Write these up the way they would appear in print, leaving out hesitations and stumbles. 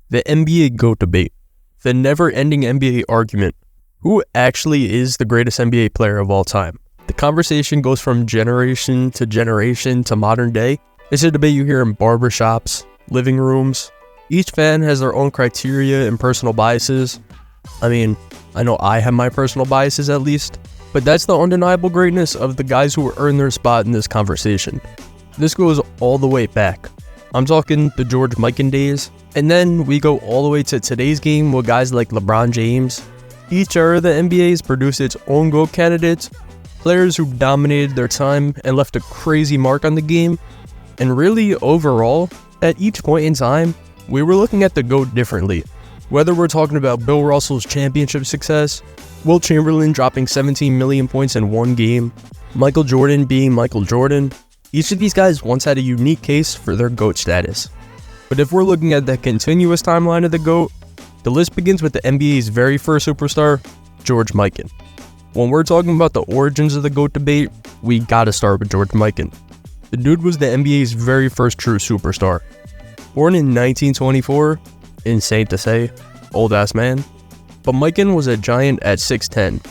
The NBA GOAT debate. The never-ending NBA argument. Who actually is the greatest NBA player of all time? The conversation goes from generation to modern day. It's a debate you hear in barbershops, living rooms. Each fan has their own criteria and personal biases. I mean, I know I have my personal biases at least, but that's the undeniable greatness of the guys who earned their spot in this conversation. This goes all the way back. I'm talking the George Mikan days, and then we go all the way to today's game with guys like LeBron James. Each era of the NBA has produced its own GOAT candidates, players who dominated their time and left a crazy mark on the game. And really, overall, at each point in time, we were looking at the GOAT differently. Whether we're talking about Bill Russell's championship success, Wilt Chamberlain dropping 17 million points in one game, Michael Jordan being Michael Jordan, each of these guys once had a unique case for their GOAT status. But if we're looking at the continuous timeline of the GOAT, the list begins with the NBA's very first superstar, George Mikan. When we're talking about the origins of the GOAT debate, we gotta start with George Mikan. The dude was the NBA's very first true superstar. Born in 1924, insane to say, old ass man, but Mikan was a giant at 6'10".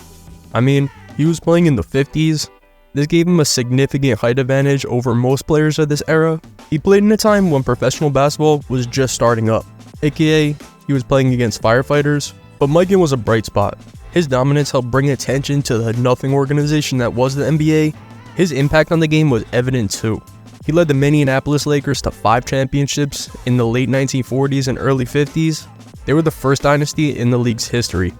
I mean, he was playing in the 50s. This gave him a significant height advantage over most players of this era. He played in a time when professional basketball was just starting up, aka he was playing against firefighters, but Mikan was a bright spot. His dominance helped bring attention to the nothing organization that was the NBA. His impact on the game was evident too. He led the Minneapolis Lakers to 5 championships in the late 1940s and early 50s. They were the first dynasty in the league's history.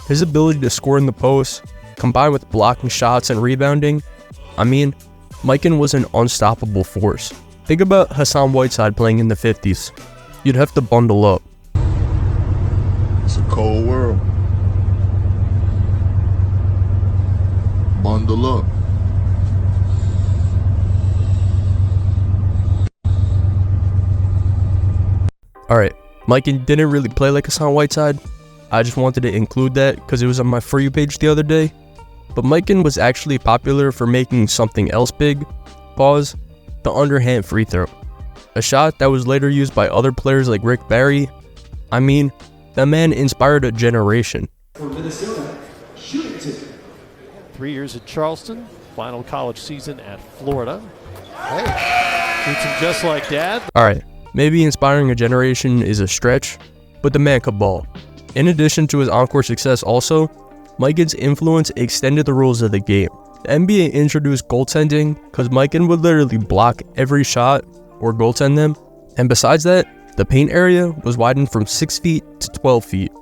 His ability to score in the post, combined with blocking shots and rebounding, I mean, Mikan was an unstoppable force. Think about Hassan Whiteside playing in the 50s. You'd have to bundle up. It's a cold world. Bundle up. Alright, Mikan didn't really play like Hassan Whiteside. I just wanted to include that because it was on my For You page the other day. But Mikan was actually popular for making something else big. Pause. The underhand free throw. A shot that was later used by other players like Rick Barry. I mean, that man inspired a generation. For Minnesota, shoot it. 3 years at Charleston, final college season at Florida. Hey, shoots him just like dad. Alright, maybe inspiring a generation is a stretch, but the man could ball. In addition to his encore success also, Mikan's influence extended the rules of the game. The NBA introduced goaltending because Mikan would literally block every shot or goaltend them, and besides that, the paint area was widened from 6 feet to 12 feet.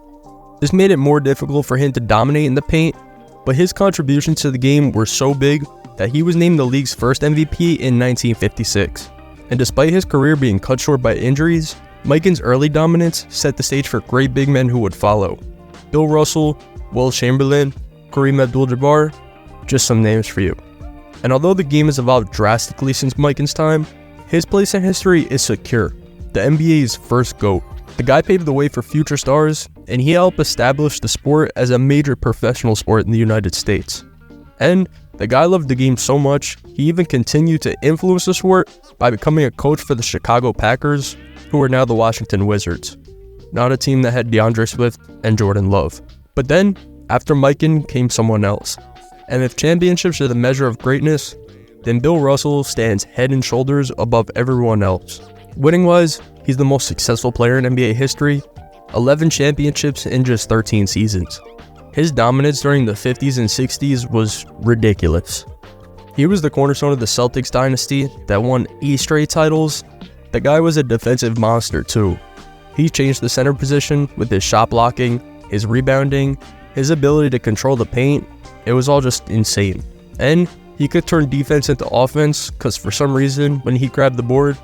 This made it more difficult for him to dominate in the paint, but his contributions to the game were so big that he was named the league's first MVP in 1956. And despite his career being cut short by injuries, Mikan's early dominance set the stage for great big men who would follow. Bill Russell, Wilt Chamberlain, Kareem Abdul-Jabbar, just some names for you. And although the game has evolved drastically since Mikan's time, his place in history is secure. The NBA's first GOAT. The guy paved the way for future stars, and he helped establish the sport as a major professional sport in the United States. And the guy loved the game so much, he even continued to influence the sport by becoming a coach for the Chicago Packers, who are now the Washington Wizards. Not a team that had DeAndre Swift and Jordan Love. But then, after Mikan came someone else. And if championships are the measure of greatness, then Bill Russell stands head and shoulders above everyone else. Winning-wise, he's the most successful player in NBA history, 11 championships in just 13 seasons. His dominance during the 50s and 60s was ridiculous. He was the cornerstone of the Celtics dynasty that won 8 straight titles. The guy was a defensive monster too. He changed the center position with his shot blocking, his rebounding, his ability to control the paint. It was all just insane. And he could turn defense into offense because for some reason when he grabbed the board,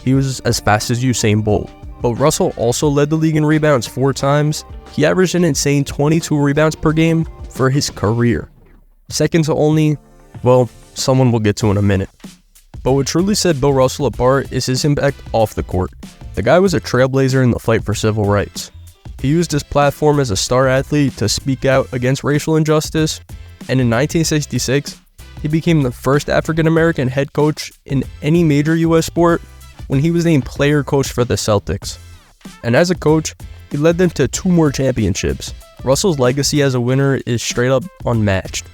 he was as fast as Usain Bolt. But Russell also led the league in rebounds 4 times. He averaged an insane 22 rebounds per game for his career. Second to only, well, someone we'll get to in a minute. But what truly set Bill Russell apart is his impact off the court. The guy was a trailblazer in the fight for civil rights. He used his platform as a star athlete to speak out against racial injustice, and in 1966, he became the first African-American head coach in any major U.S. sport when he was named player coach for the Celtics. And as a coach, he led them to 2 more championships. Russell's legacy as a winner is straight up unmatched.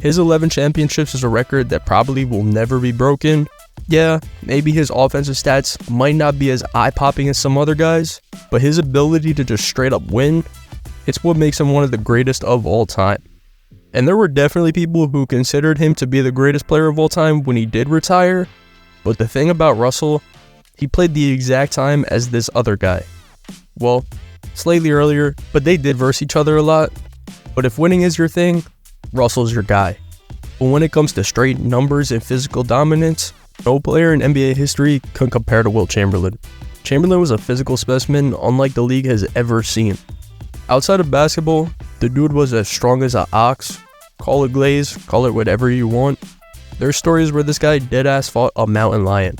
His 11 championships is a record that probably will never be broken. Yeah, maybe his offensive stats might not be as eye-popping as some other guys, but his ability to just straight up win, it's what makes him one of the greatest of all time. And there were definitely people who considered him to be the greatest player of all time when he did retire, but the thing about Russell, he played the exact time as this other guy. Well, slightly earlier, but they did verse each other a lot. But if winning is your thing, Russell's your guy. But when it comes to straight numbers and physical dominance, no player in NBA history can compare to Wilt Chamberlain. Chamberlain was a physical specimen unlike the league has ever seen. Outside of basketball, the dude was as strong as an ox. Call it glaze, call it whatever you want. There's stories where this guy deadass fought a mountain lion.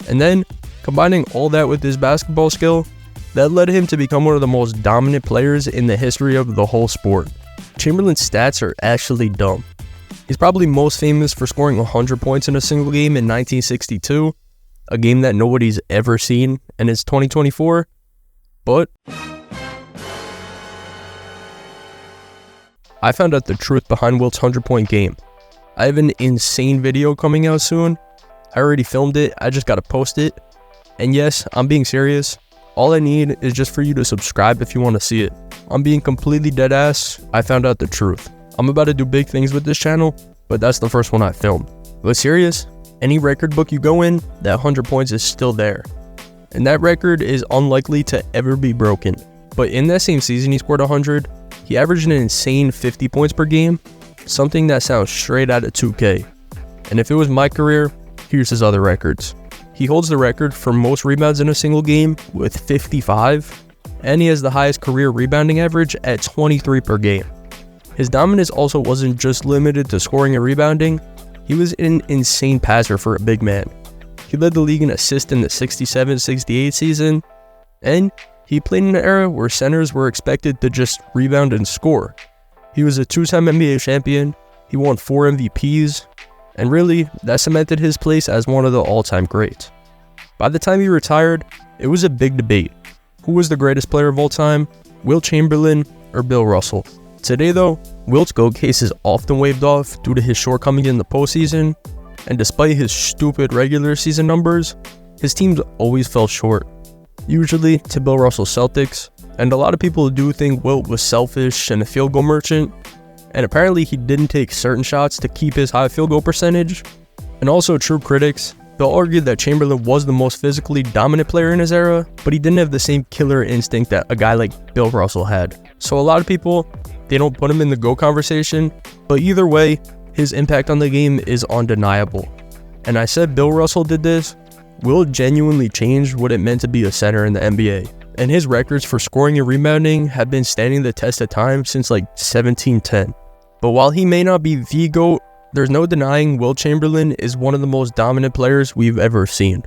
And then, combining all that with his basketball skill, that led him to become one of the most dominant players in the history of the whole sport. Chamberlain's stats are actually dumb. He's probably most famous for scoring 100 points in a single game in 1962, a game that nobody's ever seen, and it's 2024. But I found out the truth behind Wilt's 100-point game. I have an insane video coming out soon. I already filmed it, I just gotta post it. And yes, I'm being serious. All I need is just for you to subscribe if you want to see it. I'm being completely dead ass. I found out the truth. I'm about to do big things with this channel, but that's the first one I filmed. But serious, any record book you go in, that 100 points is still there. And that record is unlikely to ever be broken. But in that same season he scored 100, he averaged an insane 50 points per game, something that sounds straight out of 2K. And if it was my career, here's his other records. He holds the record for most rebounds in a single game with 55, and he has the highest career rebounding average at 23 per game. His dominance also wasn't just limited to scoring and rebounding, he was an insane passer for a big man. He led the league in assists in the 67-68 season, and he played in an era where centers were expected to just rebound and score. He was a 2-time NBA champion, he won 4 MVPs, and really, that cemented his place as one of the all-time greats. By the time he retired, it was a big debate. Who was the greatest player of all time, Wilt Chamberlain or Bill Russell? Today though, Wilt's GOAT case is often waved off due to his shortcomings in the postseason, and despite his stupid regular season numbers, his teams always fell short. Usually to Bill Russell's Celtics, and a lot of people do think Wilt was selfish and a field goal merchant, and apparently he didn't take certain shots to keep his high field goal percentage. And also true critics, they'll argue that Chamberlain was the most physically dominant player in his era, but he didn't have the same killer instinct that a guy like Bill Russell had. So a lot of people, they don't put him in the GOAT conversation, but either way, his impact on the game is undeniable. And I said Bill Russell did this, Wilt genuinely changed what it meant to be a center in the NBA. And his records for scoring and rebounding have been standing the test of time since like 1710. But while he may not be the GOAT, there's no denying Wilt Chamberlain is one of the most dominant players we've ever seen.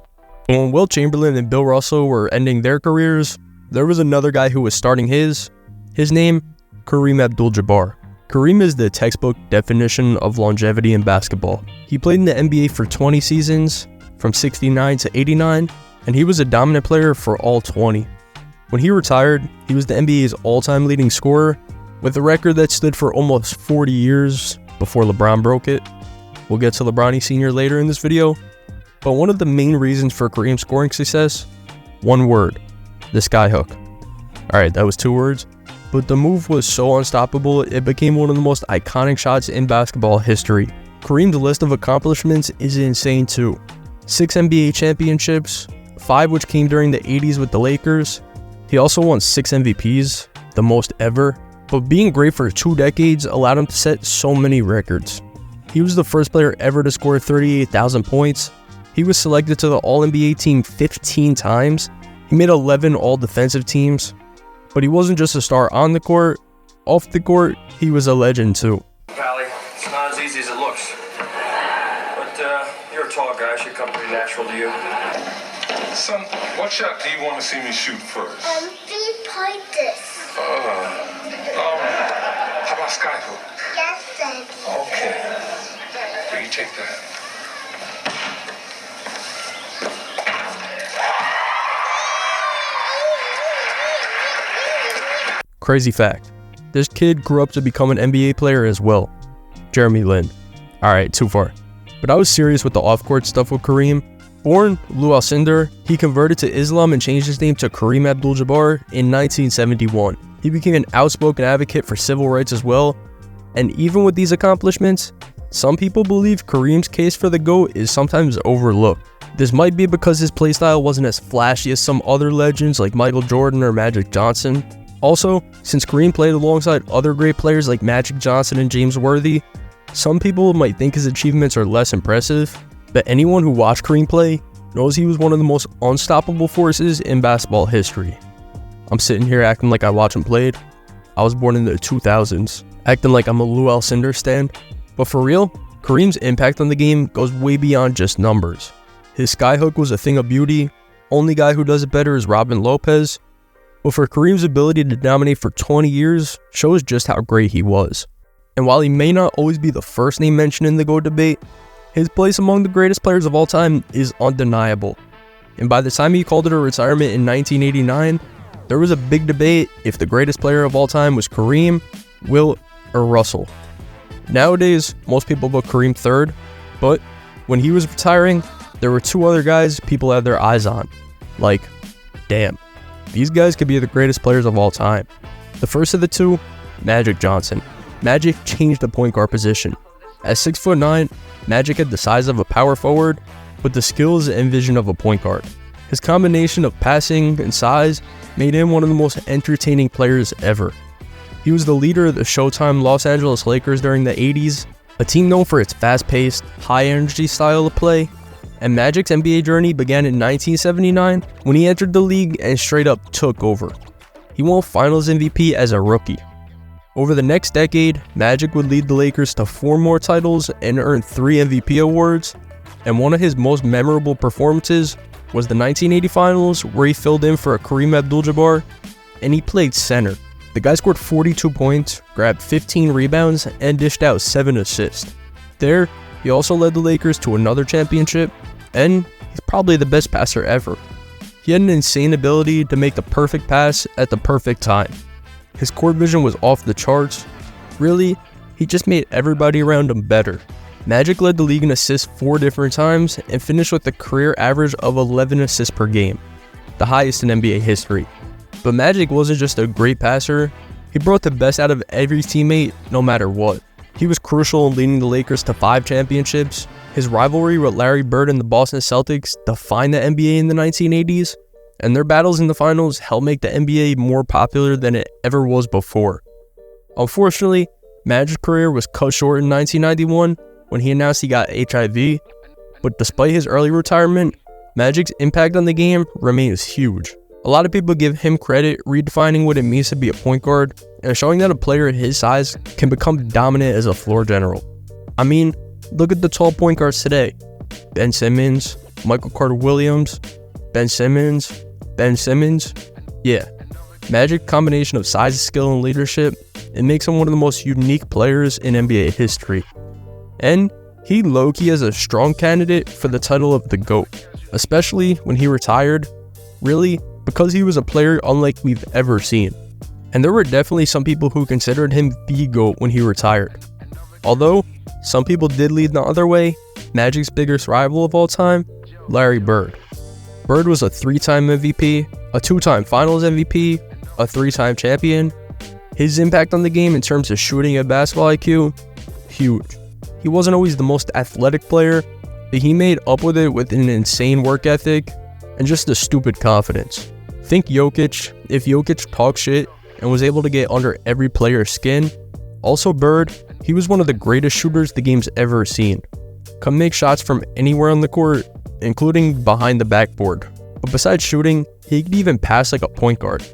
When Wilt Chamberlain and Bill Russell were ending their careers, there was another guy who was starting his name, Kareem Abdul-Jabbar. Kareem is the textbook definition of longevity in basketball. He played in the NBA for 20 seasons, from 69 to 89, and he was a dominant player for all 20. When he retired, he was the NBA's all-time leading scorer, with a record that stood for almost 40 years before LeBron broke it. We'll get to LeBron Sr. later in this video, but one of the main reasons for Kareem's scoring success, one word, the skyhook. Alright, that was 2 words, but the move was so unstoppable it became one of the most iconic shots in basketball history. Kareem's list of accomplishments is insane too. 6 NBA championships, 5 which came during the 80s with the Lakers. He also won 6 MVPs, the most ever, but being great for 2 decades allowed him to set so many records. He was the first player ever to score 38,000 points. He was selected to the All-NBA team 15 times. He made 11 All-Defensive teams. But he wasn't just a star on the court. Off the court, he was a legend too. Pally, it's not as easy as it looks. But you're a tall guy, should come pretty natural to you. Son, what shot do you want to see me shoot first? 3-pointers. How about skyhook? Yes, Daddy. Okay. Here, you take that. Crazy fact, this kid grew up to become an NBA player as well. Jeremy Lin. Alright, too far. But I was serious with the off-court stuff with Kareem. Born Lou Alcindor, he converted to Islam and changed his name to Kareem Abdul-Jabbar in 1971. He became an outspoken advocate for civil rights as well. And even with these accomplishments, some people believe Kareem's case for the GOAT is sometimes overlooked. This might be because his playstyle wasn't as flashy as some other legends like Michael Jordan or Magic Johnson. Also, since Kareem played alongside other great players like Magic Johnson and James Worthy, some people might think his achievements are less impressive, but anyone who watched Kareem play knows he was one of the most unstoppable forces in basketball history. I'm sitting here acting like I watch him played. I was born in the 2000s, acting like I'm a Lou Alcindor stan. But for real, Kareem's impact on the game goes way beyond just numbers. His skyhook was a thing of beauty. Only guy who does it better is Robin Lopez. But for Kareem's ability to dominate for 20 years shows just how great he was. And while he may not always be the first name mentioned in the GOAT debate, his place among the greatest players of all time is undeniable. And by the time he called it a retirement in 1989, there was a big debate if the greatest player of all time was Kareem, Wilt, or Russell. Nowadays, most people put Kareem third, but when he was retiring, there were two other guys people had their eyes on. Like, damn, these guys could be the greatest players of all time. The first of the two, Magic Johnson. Magic changed the point guard position. At 6'9", Magic had the size of a power forward, but the skills and vision of a point guard. His combination of passing and size made him one of the most entertaining players ever. He was the leader of the Showtime Los Angeles Lakers during the 80s, a team known for its fast-paced, high-energy style of play. And Magic's NBA journey began in 1979 when he entered the league and straight up took over. He won Finals MVP as a rookie. Over the next decade, Magic would lead the Lakers to 4 more titles and earn 3 MVP awards, and one of his most memorable performances was the 1980 Finals where he filled in for a Kareem Abdul-Jabbar, and he played center. The guy scored 42 points, grabbed 15 rebounds, and dished out 7 assists. There, he also led the Lakers to another championship, and he's probably the best passer ever. He had an insane ability to make the perfect pass at the perfect time. His court vision was off the charts. Really, he just made everybody around him better. Magic led the league in assists 4 different times and finished with a career average of 11 assists per game, the highest in NBA history. But Magic wasn't just a great passer, he brought the best out of every teammate no matter what. He was crucial in leading the Lakers to 5 championships. His rivalry with Larry Bird and the Boston Celtics defined the NBA in the 1980s, and their battles in the finals helped make the NBA more popular than it ever was before. Unfortunately, Magic's career was cut short in 1991 when he announced he got HIV, but despite his early retirement, Magic's impact on the game remains huge. A lot of people give him credit redefining what it means to be a point guard and showing that a player his size can become dominant as a floor general. I mean, look at the tall point guards today. Ben Simmons, Michael Carter-Williams, Ben Simmons. Yeah, Magic's combination of size, skill, and leadership, it makes him one of the most unique players in NBA history. And he low-key is a strong candidate for the title of the GOAT, especially when he retired, really, because he was a player unlike we've ever seen. And there were definitely some people who considered him the GOAT when he retired. Although, some people did lead the other way, Magic's biggest rival of all time, Larry Bird. Bird was a 3-time MVP, a 2-time Finals MVP, a 3-time champion. His impact on the game in terms of shooting and basketball IQ, huge. He wasn't always the most athletic player, but he made up with it with an insane work ethic and just a stupid confidence. Think Jokic, if Jokic talked shit and was able to get under every player's skin. Also Bird, he was one of the greatest shooters the game's ever seen. Could make shots from anywhere on the court, including behind the backboard. But besides shooting, he could even pass like a point guard.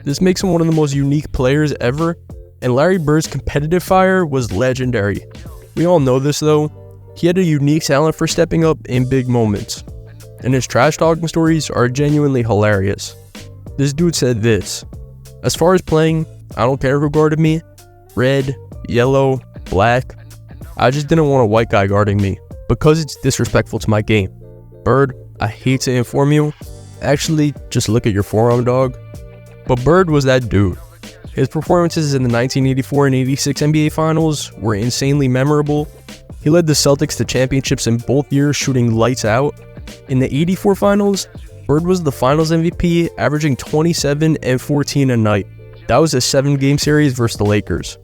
This makes him one of the most unique players ever, and Larry Bird's competitive fire was legendary. We all know this though, he had a unique talent for stepping up in big moments, and his trash talking stories are genuinely hilarious. This dude said this: "As far as playing, I don't care who guarded me, red, yellow, black, I just didn't want a white guy guarding me, because it's disrespectful to my game. Bird, I hate to inform you, actually just look at your forearm, dog." But Bird was that dude. His performances in the 1984 and 86 NBA Finals were insanely memorable. He led the Celtics to championships in both years, shooting lights out. In the 84 Finals, Bird was the Finals MVP, averaging 27 and 14 a night. That was a 7-game series versus the Lakers.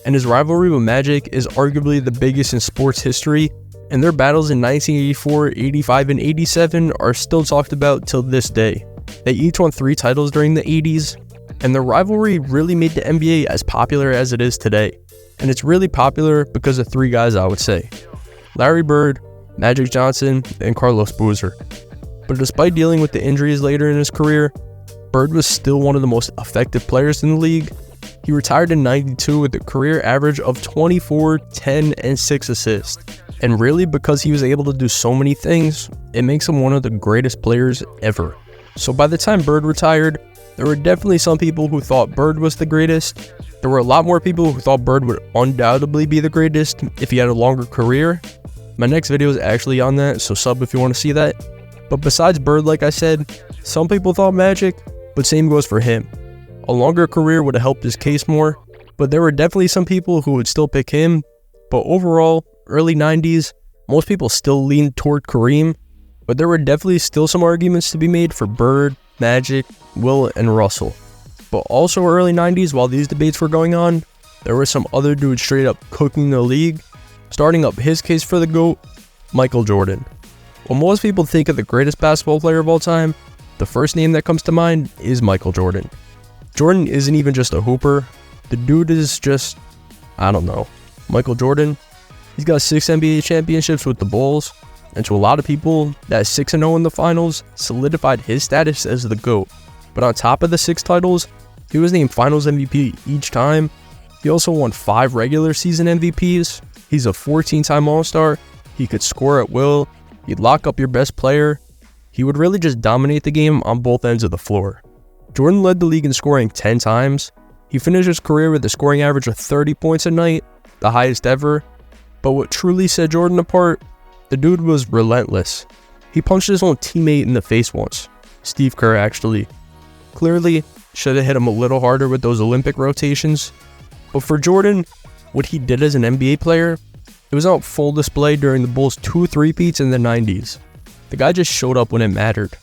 And his rivalry with Magic is arguably the biggest in sports history, and their battles in 1984, 85, and 87 are still talked about till this day. They each won 3 titles during the 80s, and their rivalry really made the NBA as popular as it is today. And it's really popular because of 3 guys, I would say: Larry Bird, Magic Johnson, and Carlos Boozer. But despite dealing with the injuries later in his career, Bird was still one of the most effective players in the league. He retired in '92 with a career average of 24, 10, and 6 assists. And really, because he was able to do so many things, it makes him one of the greatest players ever. So by the time Bird retired, there were definitely some people who thought Bird was the greatest. There were a lot more people who thought Bird would undoubtedly be the greatest if he had a longer career. My next video is actually on that, so sub if you want to see that. But besides Bird, like I said, some people thought Magic, but same goes for him. A longer career would have helped his case more, but there were definitely some people who would still pick him. But overall, early 90s, most people still leaned toward Kareem, but there were definitely still some arguments to be made for Bird, Magic, Will, and Russell. But also early 90s, while these debates were going on, there were some other dudes straight up cooking the league, starting up his case for the GOAT, Michael Jordan. When most people think of the greatest basketball player of all time, the first name that comes to mind is Michael Jordan. Jordan isn't even just a hooper. The dude is just, I don't know. Michael Jordan, he's got 6 NBA championships with the Bulls, and to a lot of people, that 6-0 in the finals solidified his status as the GOAT. But on top of the 6 titles, he was named Finals MVP each time. He also won 5 regular season MVPs. He's a 14-time All-Star. He could score at will. He'd lock up your best player. He would really just dominate the game on both ends of the floor. Jordan led the league in scoring 10 times. He finished his career with a scoring average of 30 points a night, the highest ever. But what truly set Jordan apart, the dude was relentless. He punched his own teammate in the face once. Steve Kerr, actually. Clearly, should have hit him a little harder with those Olympic rotations. But for Jordan, what he did as an NBA player, it was on full display during the Bulls' 2 3-peats in the 90s. The guy just showed up when it mattered.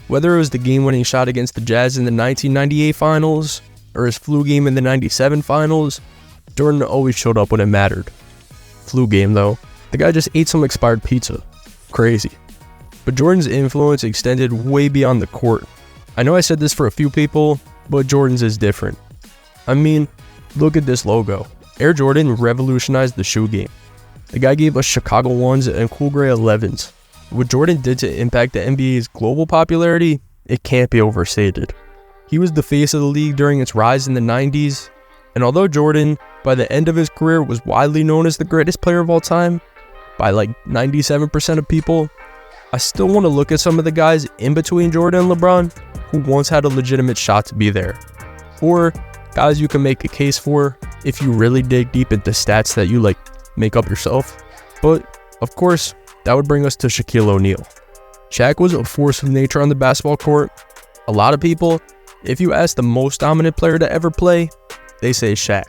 Whether it was the game-winning shot against the Jazz in the 1998 finals, or his flu game in the 97 finals, Jordan always showed up when it mattered. Flu game though, the guy just ate some expired pizza. Crazy. But Jordan's influence extended way beyond the court. I know I said this for a few people, but Jordan's is different. I mean, look at this logo. Air Jordan revolutionized the shoe game. The guy gave us Chicago 1s and cool gray 11s. What Jordan did to impact the NBA's global popularity, it can't be overstated. He was the face of the league during its rise in the 90s, and although Jordan, by the end of his career, was widely known as the greatest player of all time, by like 97% of people, I still want to look at some of the guys in between Jordan and LeBron who once had a legitimate shot to be there. Or guys you can make a case for if you really dig deep into stats that you like make up yourself. But, of course, that would bring us to Shaquille O'Neal. Shaq was a force of nature on the basketball court. A lot of people, if you ask the most dominant player to ever play, they say Shaq.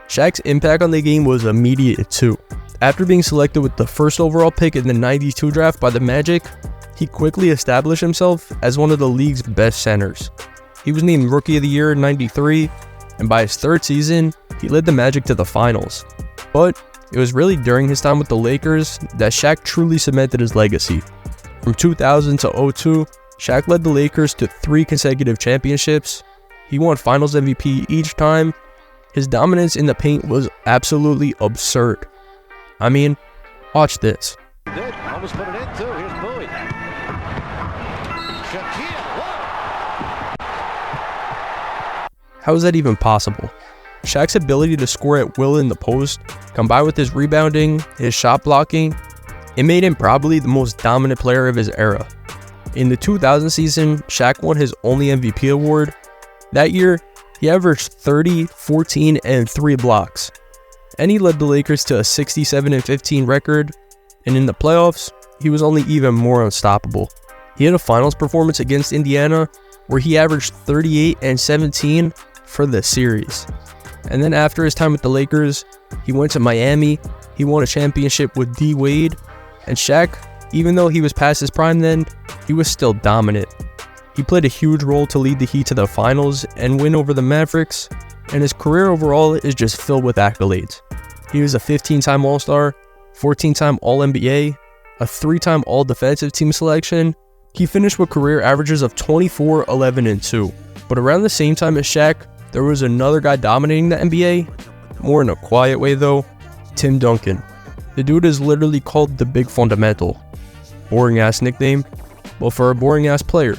Shaq's impact on the game was immediate too. After being selected with the first overall pick in the '92 draft by the Magic, he quickly established himself as one of the league's best centers. He was named Rookie of the Year in '93, and by his 3rd season, he led the Magic to the finals. But it was really during his time with the Lakers that Shaq truly cemented his legacy. From 2000 to 2002, Shaq led the Lakers to 3 consecutive championships. He won Finals MVP each time. His dominance in the paint was absolutely absurd. I mean, watch this. Almost put it in too. Here's Bowie. How is that even possible? Shaq's ability to score at will in the post, combined with his rebounding, his shot blocking, it made him probably the most dominant player of his era. In the 2000 season, Shaq won his only MVP award. That year, he averaged 30, 14, and 3 blocks. And he led the Lakers to a 67-15 record. And in the playoffs, he was only even more unstoppable. He had a finals performance against Indiana where he averaged 38 and 17, for the series. And then after his time with the Lakers, he went to Miami, he won a championship with D. Wade, and Shaq, even though he was past his prime then, he was still dominant. He played a huge role to lead the Heat to the finals and win over the Mavericks, and his career overall is just filled with accolades. He was a 15-time All-Star, 14-time All-NBA, a 3-time All-Defensive Team selection. He finished with career averages of 24, 11, and 2. But around the same time as Shaq, there was another guy dominating the NBA, more in a quiet way though, Tim Duncan. The dude is literally called the Big Fundamental. Boring ass nickname, well, for a boring ass player.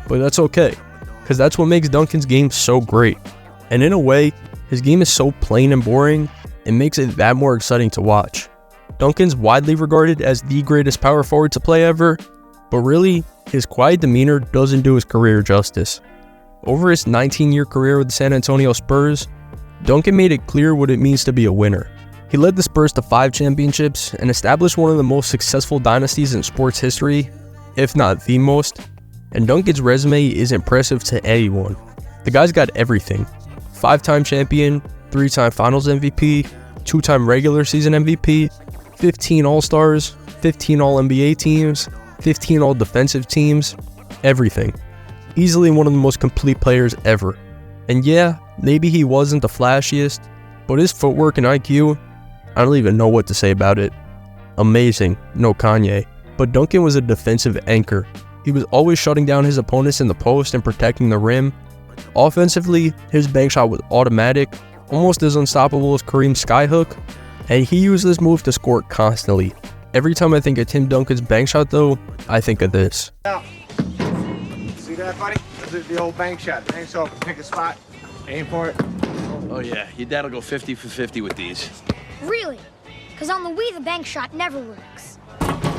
But that's okay, because that's what makes Duncan's game so great. And in a way, his game is so plain and boring, it makes it that more exciting to watch. Duncan's widely regarded as the greatest power forward to play ever, but really, his quiet demeanor doesn't do his career justice. Over his 19-year career with the San Antonio Spurs, Duncan made it clear what it means to be a winner. He led the Spurs to 5 championships and established one of the most successful dynasties in sports history, if not the most. And Duncan's resume is impressive to anyone. The guy's got everything. 5-time champion, 3-time Finals MVP, 2-time regular season MVP, 15 All-Stars, 15 All-NBA teams, 15 All-Defensive teams, everything. Easily one of the most complete players ever. And yeah, maybe he wasn't the flashiest, but his footwork and IQ, I don't even know what to say about it. Amazing, no Kanye. But Duncan was a defensive anchor. He was always shutting down his opponents in the post and protecting the rim. Offensively, his bank shot was automatic, almost as unstoppable as Kareem's skyhook, and he used this move to score constantly. Every time I think of Tim Duncan's bank shot though, I think of this. See that, buddy? That's the old bank shot. Banks open, pick a spot, aim for it. Oh yeah, your dad'll go 50 for 50 with these. Really? Because on the Wii, the bank shot never works.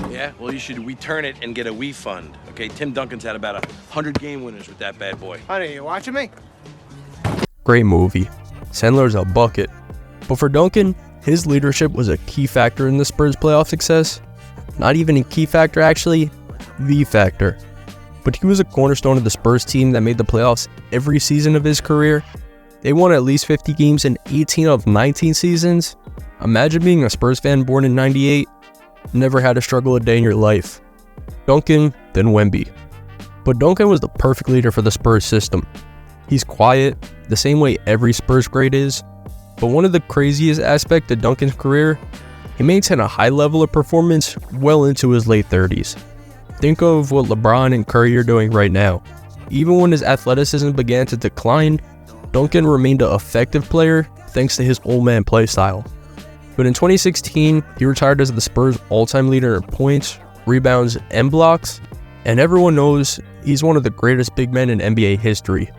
Yeah, well you should return it and get a Wii fund. Okay, Tim Duncan's had about 100 game winners with that bad boy. Honey, you watching me? Great movie. Sandler's a bucket. But for Duncan, his leadership was a key factor in the Spurs' playoff success. Not even a key factor actually, the factor. But he was a cornerstone of the Spurs team that made the playoffs every season of his career. They won at least 50 games in 18 of 19 seasons. Imagine being a Spurs fan born in '98, never had to struggle a day in your life. Duncan, then Wemby. But Duncan was the perfect leader for the Spurs system. He's quiet, the same way every Spurs great is. But one of the craziest aspects of Duncan's career, he maintained a high level of performance well into his late 30s. Think of what LeBron and Curry are doing right now. Even when his athleticism began to decline, Duncan remained an effective player thanks to his old man play style. But in 2016, he retired as the Spurs' all-time leader in points, rebounds, and blocks, and everyone knows he's one of the greatest big men in NBA history.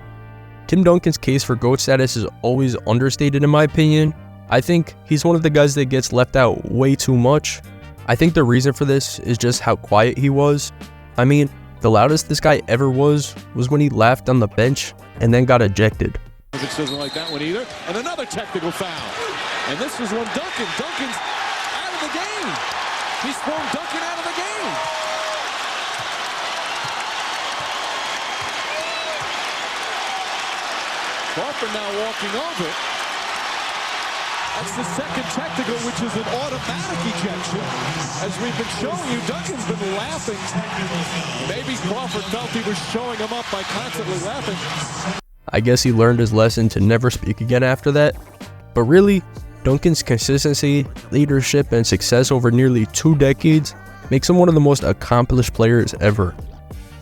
Tim Duncan's case for GOAT status is always understated in my opinion. I think he's one of the guys that gets left out way too much. I think the reason for this is just how quiet he was. I mean, the loudest this guy ever was when he laughed on the bench and then got ejected. It doesn't like that one either. And another technical foul. And this was when Duncan's out of the game. He's thrown Duncan out of the game. Crawford now walking over. That's the second technical, which is an automatic ejection. As we've been showing you, Duncan's been laughing. Maybe Crawford felt he was showing him up by constantly laughing. I guess he learned his lesson to never speak again after that. But really, Duncan's consistency, leadership, and success over nearly 2 decades makes him one of the most accomplished players ever.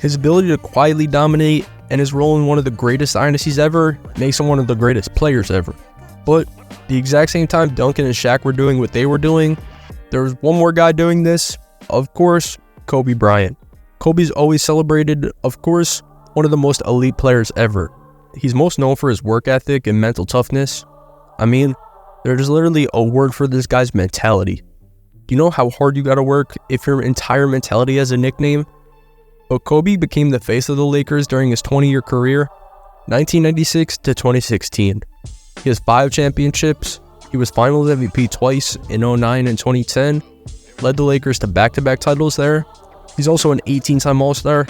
His ability to quietly dominate and his role in one of the greatest dynasties ever makes him one of the greatest players ever. But the exact same time Duncan and Shaq were doing what they were doing, there was one more guy doing this, of course, Kobe Bryant. Kobe's always celebrated, of course, one of the most elite players ever. He's most known for his work ethic and mental toughness. I mean, there's literally a word for this guy's mentality. Do you know how hard you gotta work if your entire mentality has a nickname? But Kobe became the face of the Lakers during his 20-year career, 1996 to 2016. He has 5 championships. He was Finals MVP twice in 2009 and 2010. Led the Lakers to back-to-back titles there. He's also an 18-time All-Star,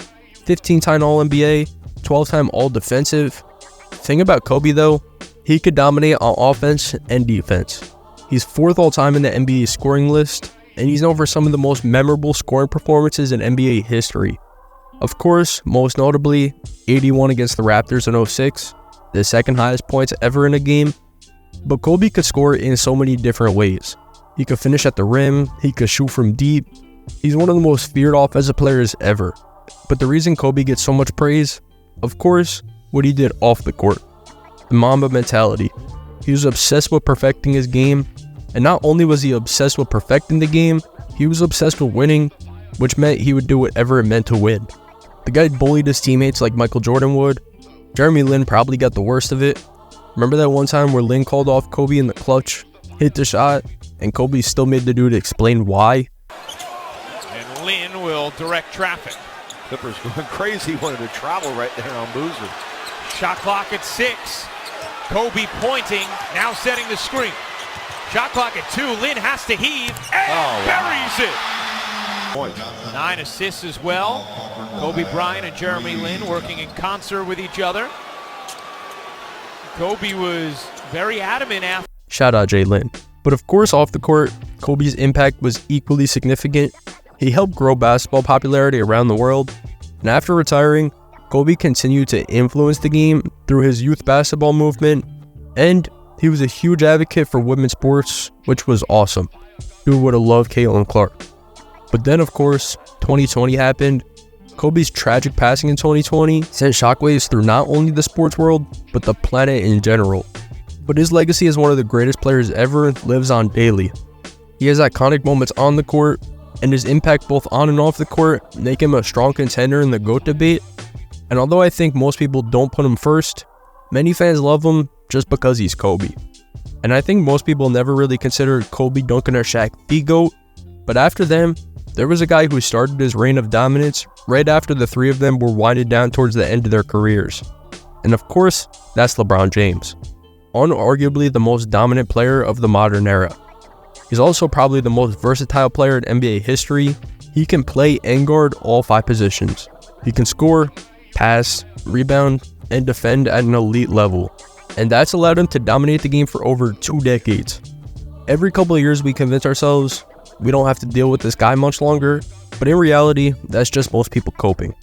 15-time All-NBA, 12-time All-Defensive, The thing about Kobe though, he could dominate on offense and defense. He's 4th all-time in the NBA scoring list, and he's known for some of the most memorable scoring performances in NBA history. Of course, most notably, 81 against the Raptors in 06, the second highest points ever in a game. But Kobe could score in so many different ways. He could finish at the rim, he could shoot from deep. He's one of the most feared offensive players ever. But the reason Kobe gets so much praise, of course, what he did off the court. The Mamba mentality. He was obsessed with perfecting his game, and not only was he obsessed with perfecting the game, he was obsessed with winning, which meant he would do whatever it meant to win. The guy bullied his teammates like Michael Jordan would. Jeremy Lin probably got the worst of it. Remember that one time where Lin called off Kobe in the clutch, hit the shot, and Kobe still made the dude explain why? And Lin will direct traffic. Clippers going crazy, wanted to travel right there on Boozer. Shot clock at 6. Kobe pointing, now setting the screen. Shot clock at 2. Lin has to heave and buries it. 9 assists as well. Kobe Bryant and Jeremy Lin working in concert with each other. Kobe was very adamant after. Shout out Jay Lin. But of course, off the court, Kobe's impact was equally significant. He helped grow basketball popularity around the world. And after retiring, Kobe continued to influence the game through his youth basketball movement, and he was a huge advocate for women's sports, which was awesome. Dude would have loved Caitlin Clark. But then, of course, 2020 happened. Kobe's tragic passing in 2020 sent shockwaves through not only the sports world, but the planet in general. But his legacy as one of the greatest players ever lives on daily. He has iconic moments on the court, and his impact both on and off the court make him a strong contender in the GOAT debate. And although I think most people don't put him first, many fans love him just because he's Kobe. And I think most people never really considered Kobe, Duncan, or Shaq the GOAT, but after them, there was a guy who started his reign of dominance right after the three of them were winded down towards the end of their careers. And of course, that's LeBron James. Unarguably the most dominant player of the modern era. He's also probably the most versatile player in NBA history. He can play and guard all 5 positions. He can score, pass, rebound, and defend at an elite level. And that's allowed him to dominate the game for over 2 decades. Every couple of years we convince ourselves we don't have to deal with this guy much longer, but in reality, that's just most people coping.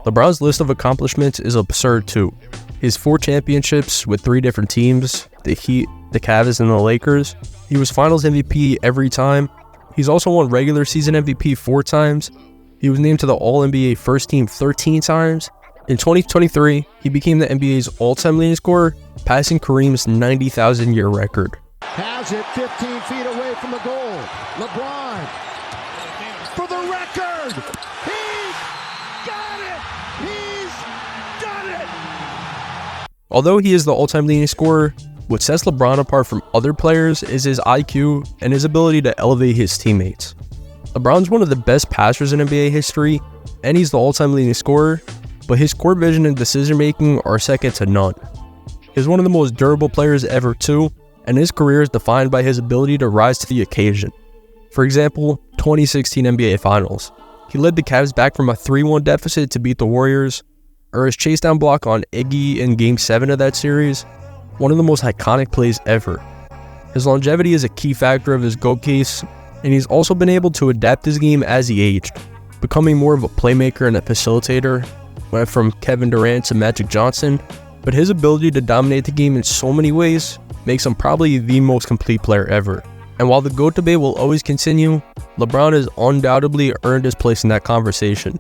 LeBron's list of accomplishments is absurd too. His 4 championships with 3 different teams, the Heat, the Cavs, and the Lakers. He was Finals MVP every time. He's also won regular season MVP 4 times. He was named to the All-NBA First Team 13 times. In 2023, he became the NBA's all-time leading scorer, passing Kareem's 90,000-year record. Has it 15 feet away from the goal. LeBron for the record. He's got it. He's done it. Although he is the all-time leading scorer, what sets LeBron apart from other players is his IQ and his ability to elevate his teammates. LeBron's one of the best passers in NBA history, and he's the all-time leading scorer, but his court vision and decision-making are second to none. He's one of the most durable players ever too, and his career is defined by his ability to rise to the occasion. For example, 2016 NBA Finals. He led the Cavs back from a 3-1 deficit to beat the Warriors, or his chase down block on Iggy in Game 7 of that series, one of the most iconic plays ever. His longevity is a key factor of his GOAT case, and he's also been able to adapt his game as he aged, becoming more of a playmaker and a facilitator, went from Kevin Durant to Magic Johnson, but his ability to dominate the game in so many ways makes him probably the most complete player ever. And while the GOAT debate will always continue, LeBron has undoubtedly earned his place in that conversation.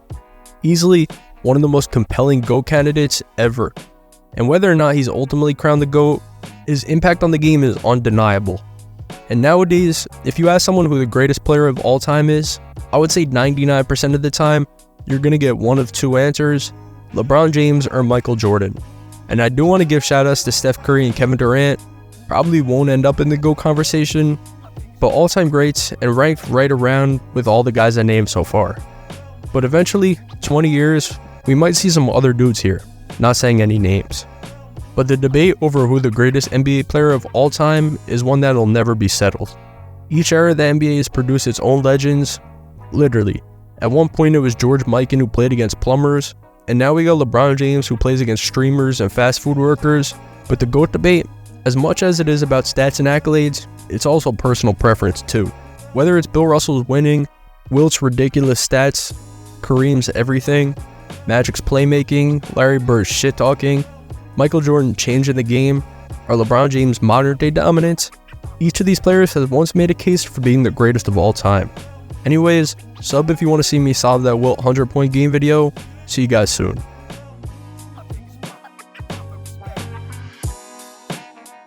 Easily one of the most compelling GOAT candidates ever. And whether or not he's ultimately crowned the GOAT, his impact on the game is undeniable. And nowadays, if you ask someone who the greatest player of all time is, I would say 99% of the time, you're going to get one of 2 answers, LeBron James or Michael Jordan. And I do want to give shoutouts to Steph Curry and Kevin Durant. Probably won't end up in the GOAT conversation, but all-time greats and ranked right around with all the guys I named so far. But eventually, 20 years, we might see some other dudes here, not saying any names. But the debate over who the greatest NBA player of all time is one that'll never be settled. Each era of the NBA has produced its own legends, literally. At one point it was George Mikan who played against plumbers. And now we got LeBron James, who plays against streamers and fast food workers. But the GOAT debate, as much as it is about stats and accolades, it's also personal preference too. Whether it's Bill Russell's winning, Wilt's ridiculous stats, Kareem's everything, Magic's playmaking, Larry Bird's shit-talking, Michael Jordan changing the game, or LeBron James' modern-day dominance, each of these players has once made a case for being the greatest of all time. Anyways, sub if you want to see me solve that Wilt 100-point game video. See you guys soon.